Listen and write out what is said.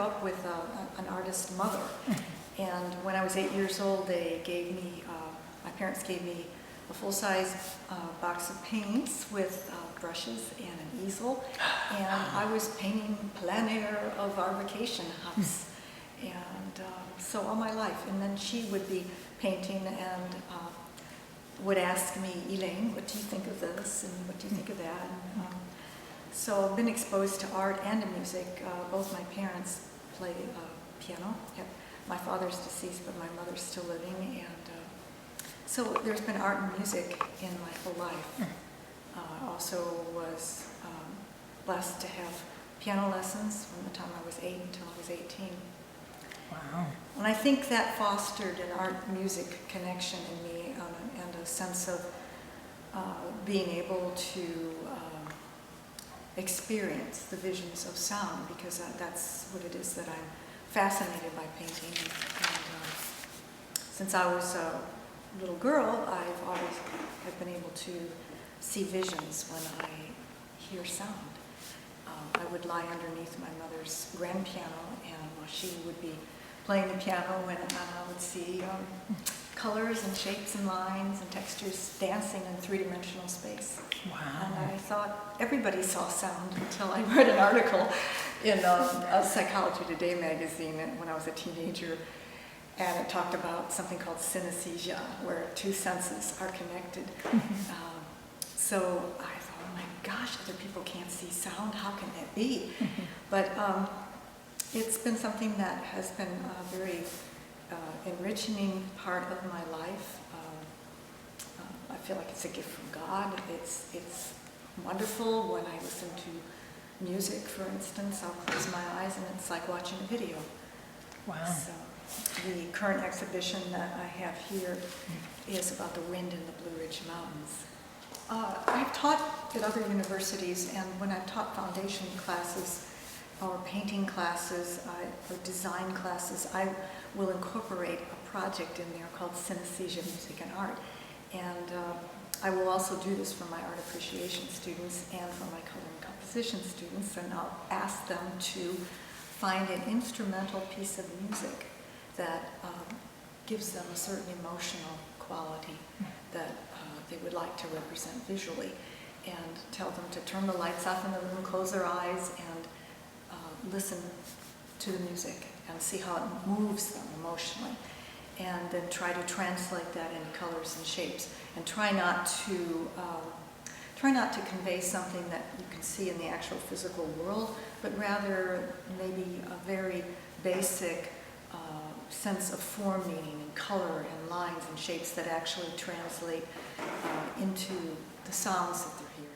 up with an artist mother, and when I was 8 years old, they gave me, my parents gave me a full-size box of paints with brushes and an easel, and I was painting plein air of our vacation house, and so all my life. And then she would be painting and would ask me, Elaine, what do you think of this, and what do you think of that? And, so I've been exposed to art and to music. Both my parents play piano. My father's deceased, but my mother's still living, and so there's been art and music in my whole life. I also was blessed to have piano lessons from the time I was 8 until I was 18. Wow. And I think that fostered an art-music connection in me, and a sense of being able to experience the visions of sound, because that's what it is that I'm fascinated by painting. And since I was a little girl, I've always have been able to see visions when I hear sound. I would lie underneath my mother's grand piano, and while she would be playing the piano, and I would see colors and shapes and lines and textures dancing in three-dimensional space. Wow. And I thought everybody saw sound until I read an article in a Psychology Today magazine when I was a teenager, and it talked about something called synesthesia, where two senses are connected. So I thought, oh my gosh, other people can't see sound, how can that be? But it's been something that has been a very enriching part of my life. I feel like it's a gift from God. It's wonderful when I listen to music, for instance. I'll close my eyes and it's like watching a video. Wow. So the current exhibition that I have here is about the wind in the Blue Ridge Mountains. I've taught at other universities, and when I've taught foundation classes or painting classes or design classes, I will incorporate a project in there called Synesthesia Music and Art. And I will also do this for my art appreciation students and for my color and composition students, and I'll ask them to find an instrumental piece of music that gives them a certain emotional quality that they would like to represent visually, and tell them to turn the lights off in the room, close their eyes, and listen to the music and see how it moves them emotionally, and then try to translate that into colors and shapes, and try not to convey something that you can see in the actual physical world, but rather maybe a very basic sense of form, meaning, and color and lines and shapes that actually translate into the sounds that they're hearing.